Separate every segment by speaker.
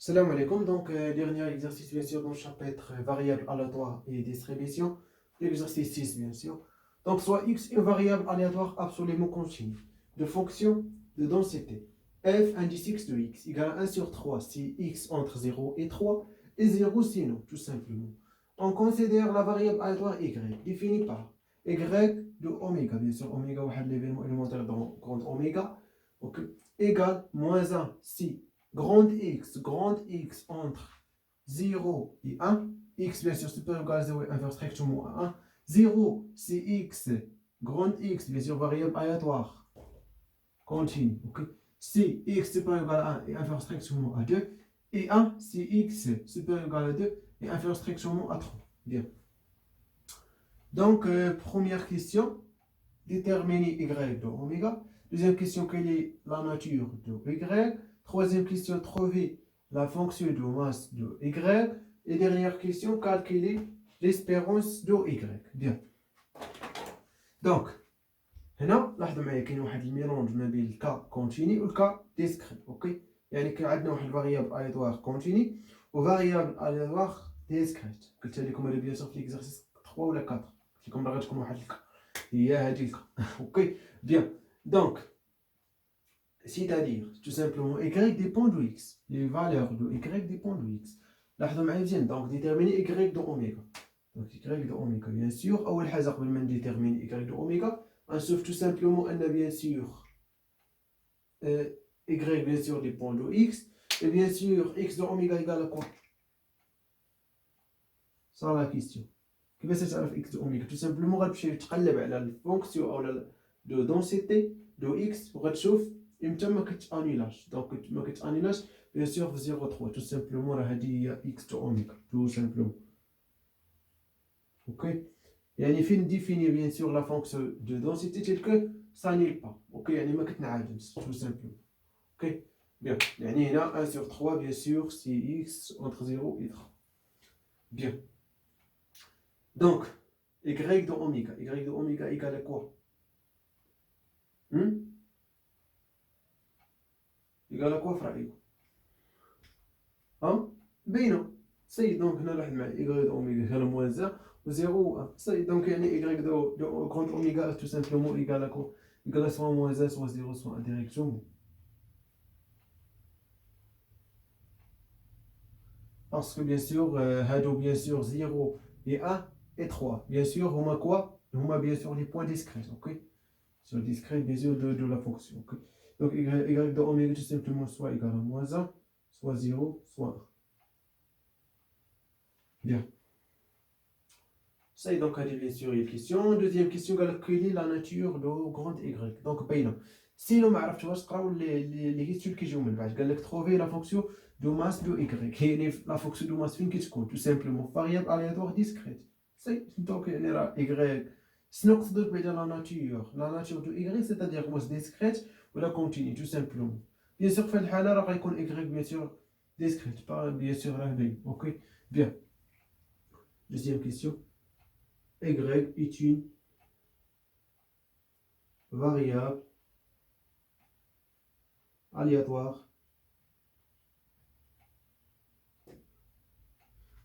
Speaker 1: Salam alaikum. Donc, dernier exercice, bien sûr, dans le chapitre variable aléatoire et distribution. L'exercice 6, bien sûr. Donc, soit x une variable aléatoire absolument continue de fonction de densité. F indice x de x égale à 1 sur 3 si x entre 0 et 3 et 0 sinon, tout simplement. On considère la variable aléatoire y définie par y de oméga, bien sûr, oméga est l'événement élémentaire dans grande oméga, ok, égale moins 1 si grand X entre 0 et 1, X bien sûr supérieur ou égal à 0 et inférieur strictement à 1, 0 c'est X, grand X bien sûr variable aléatoire, continue, ok. Si X supérieur ou égal à 1 et inférieur strictement à 2, et 1 si X supérieur ou égal à 2 et inférieur strictement à 3. Bien. Donc, première question, déterminer Y de oméga. Deuxième question, quelle est la nature de Y. Troisième question, trouver la fonction de masse de Y. Et dernière question, calculer l'espérance de Y. Bien. Donc, هنا لاحظوا معايا كاين واحد الميلونج ما بين الكا كونتيني والكا ديسكريت اوكي يعني كاين عندنا واحد الفاريابل الياتوار كونتيني وفاريابل الياتوار ديسكريت قلت لكم هذا بيان سور في ليكزارسيس 3 ولا 4 قلت لكم راه غتكون واحد الكا هي هذه الكا اوكي بيان دونك c'est-à-dire tout simplement y dépend de x les valeurs de y dépendent de x لاحظوا معايا مزيان donc déterminer y de oméga donc y de oméga bien sûr اول حاجه قبل ما نديتيرميني y de oméga on sauve tout simplement ان bien sûr y bien sûr dépend de x et bien sûr x de oméga égale à quoi ça la question كيفاش تعرف x de oméga tout simplement غتمشي تقلب على الفونكسيون او دو دونسيتي دو x وغتشوف امتى ما كتانيلاش دونك ما كتانيلاش بيان سور في 0.3 tout simplement راه هذه هي x de oméga tout simplement اوكي يعني فين ديفيني بيان سور لا فونكسيون دو دونسيتي تيل كو سانيل با اوكي يعني ما كتنعدمش tout simplement اوكي بيان يعني هنا 1 sur 3 بيان سور سي x entre 0 et 3 bien donc y de oméga égale à quoi égale à quoi فرأيكم ها باينه سي دونك هنا لاحظ معايا y de oméga égale à moins 1 و 0 و 1 سي دونك يعني y de grande oméga tout simplement égale à quoi égale à soit moins 1 soit 0 soit 1 directement parce que bien sûr هادو bien sûr 0 et 1 et 3 bien sûr هما quoi هما bien sûr les points discrets ok sur discret bien sûr de la fonction ok donc y de oméga tout simplement soit égal à moins 1 soit 0 soit 1 bien ça, donc, bien sûr, une question. Deuxième question, quelle est la nature de grand Y? Donc, باينة. Si nous عرفتش واش تقراو les questions qui جاو من بعد. قال لك trouver la fonction de masse de Y. يعني la fonction de masse فين كتكون؟ Tout simplement variable aléatoire discrète. سي donc يعني راه Y. شنو نقصدو بعدا la nature? La nature de Y c'est-à-dire واش discrète ولا continue tout simplement. Bien sûr في هاد الحالة راه غيكون Y bien sûr discrète. Pas bien sûr راه باين. OK. Bien. Deuxième question. Y est une variable aléatoire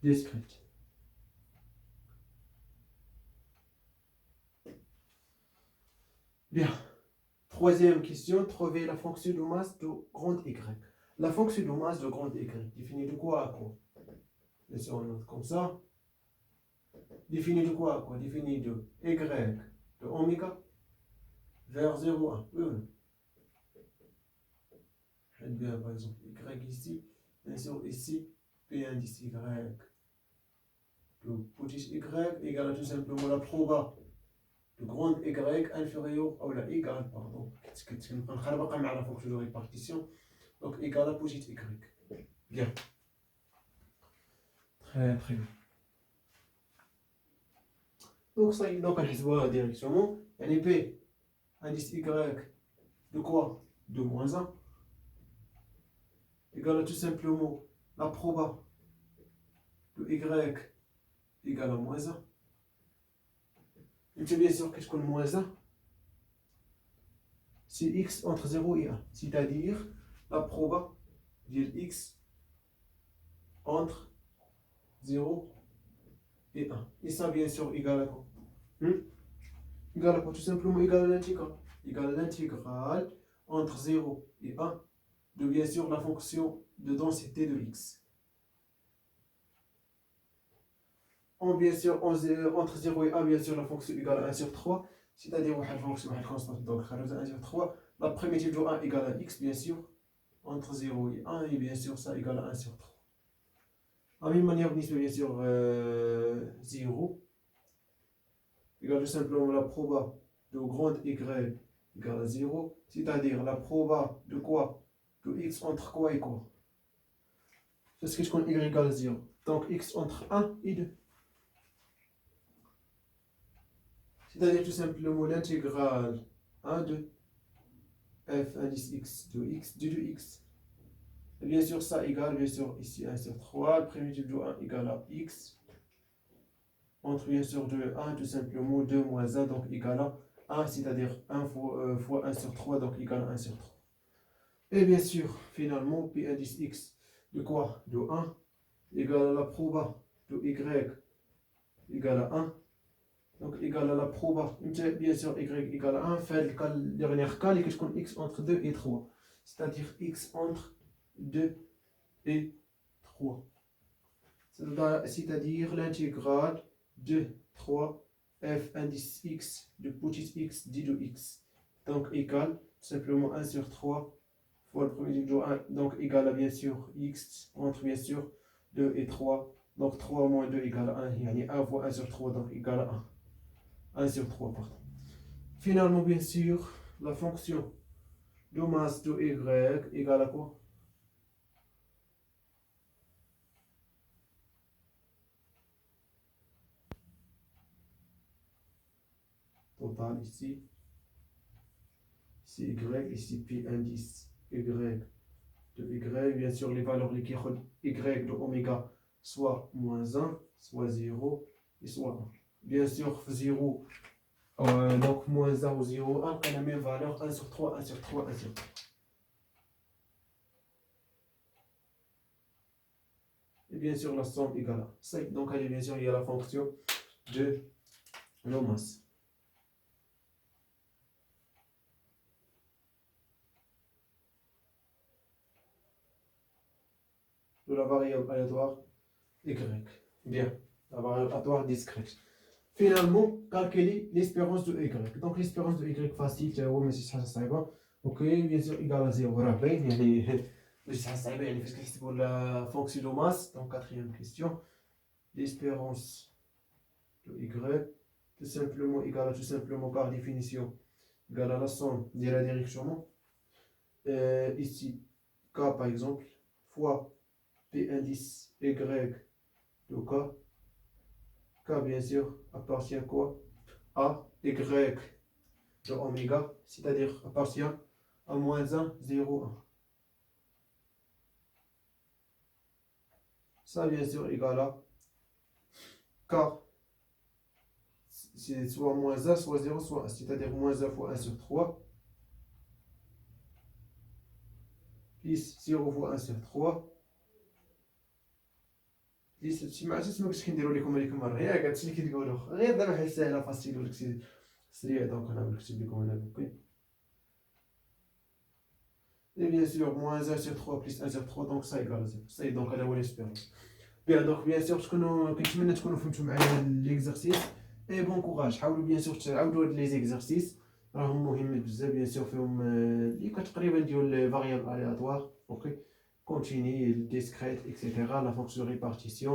Speaker 1: discrète. Bien. Troisième question, trouver la fonction de masse de grand Y. La fonction de masse de grand Y définit de quoi à quoi? Laissez on note comme ça. Définit de quoi à quoi? Définit de Y de oméga vers 0,1. Oui ou non? Bien, par exemple, Y ici, bien sûr ici, P indice Y. Le petit Y égale à tout simplement la proba de grande Y inférieure ou la égale, pardon, on la fonction de répartition, donc égale à petite Y. Bien. Très très bien. Donc ça, donc on voit directement, yani P indice Y de quoi? De moins 1 égale à tout simplement la proba de Y égale à moins 1. Et bien sûr qu'est-ce qu'on moins 1? C'est x entre 0 et 1, c'est-à-dire la proba de x entre 0 et 1. Et ça, bien sûr, égal à quoi? Égal à quoi? Tout simplement égal à l'intégrale. Égal à l'intégrale entre 0 et 1 de, bien sûr, la fonction de densité de x. Bien sûr, entre 0 et 1, bien sûr, la fonction égale à 1 sur 3, c'est-à-dire la fonction constante. Donc, 1 sur 3, la primitive de 1 égale à x, bien sûr, entre 0 et 1, et bien sûr, ça égale à 1 sur 3. De la même manière, bien sûr, 0 égale tout simplement la proba de grande y égale à 0, c'est-à-dire la proba de quoi? De x entre quoi et quoi? C'est ce que je connais y égale à 0. Donc, x entre 1 et 2. C'est-à-dire tout simplement l'intégrale 1 de f indice x de x de 2x. Et bien sûr, ça égale, bien sûr, ici 1 sur 3, le primitif de 1 égale à x. Entre bien sûr 2 et 1, tout simplement 2 moins 1, donc égal à 1, c'est-à-dire 1 fois 1 sur 3, donc égal à 1 sur 3. Et bien sûr, finalement, p indice x de quoi? De 1 égale à la proba de y égale à 1. Donc égal à la proba, bien sûr, y égale à 1, fait le dernier cas, et que je compte x entre 2 et 3. C'est-à-dire x entre 2 et 3. C'est-à-dire l'intégrale de 3 f indice x de petit x dit de x. Donc égal simplement 1 sur 3 fois le premier de 1, donc égal à bien sûr x entre bien sûr 2 et 3. Donc 3 moins 2 égale à 1, il y a 1 fois 1 sur 3, donc égal à 1 sur 3, pardon. Finalement, bien sûr, la fonction de masse de y égale à quoi? Total ici, y, ici pi indice y de y, bien sûr les valeurs liquides y de oméga, soit moins 1, soit 0, et soit 1. Bien sûr, 0, donc moins 1 ou 0, 1, on a la même valeur, 1 sur 3, 1 sur 3, 1 sur 3. Et bien sûr, la somme égale à 5. Donc, allez, bien sûr, il y a la fonction de la masse. De la variable aléatoire y. Bien, la variable aléatoire discrète. Finalement, calculer l'espérance de y. Donc, l'espérance de y facile, mais c'est ça, ok, bien sûr, égal à 0. C'est la fonction de masse. Donc, quatrième question. L'espérance de y, tout simplement égale à tout simplement par définition, égale à la somme de la direction. Ici, k par exemple, fois p indice y de k. K bien sûr appartient à quoi? À y de oméga, c'est-à-dire appartient à moins 1, 0, 1. Ça bien sûr égale à k, c'est soit moins 1, soit 0, soit 1, c'est-à-dire moins 1 fois 1 sur 3, plus 0 fois 1 sur 3. ما عرفتش ما كنتش كنديروا لكم هذيك المره، ياك هادشي اللي كتقولوا غير دابا حيت ساهله فاسيل وداكشي سريع، دونك انا نكتب لكم هنا اوكي. Et bien sûr, moins 1 sur 3 plus 1 sur 3, donc ça égale à 0. Ça donc هذا هو l'espérance. Bien, donc bien sûr كنتمنى تكونوا فهمتوا معايا هاد ليكزارسيس. اي بون كوراج، حاولوا بيان سور تعاودوا هاد لي زيكزارسيس، راهم مهمين بزاف. بيان سور فيهم اللي تقريبا ديال فاريابل الياتوار، اوكي، continue, discrète, etc. La fonction de répartition,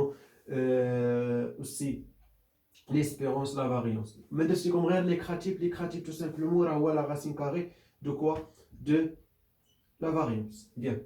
Speaker 1: aussi l'espérance, la variance. Maintenant, si on regarde les créatifs tout simplement, on a la racine carrée de quoi? De la variance. Bien.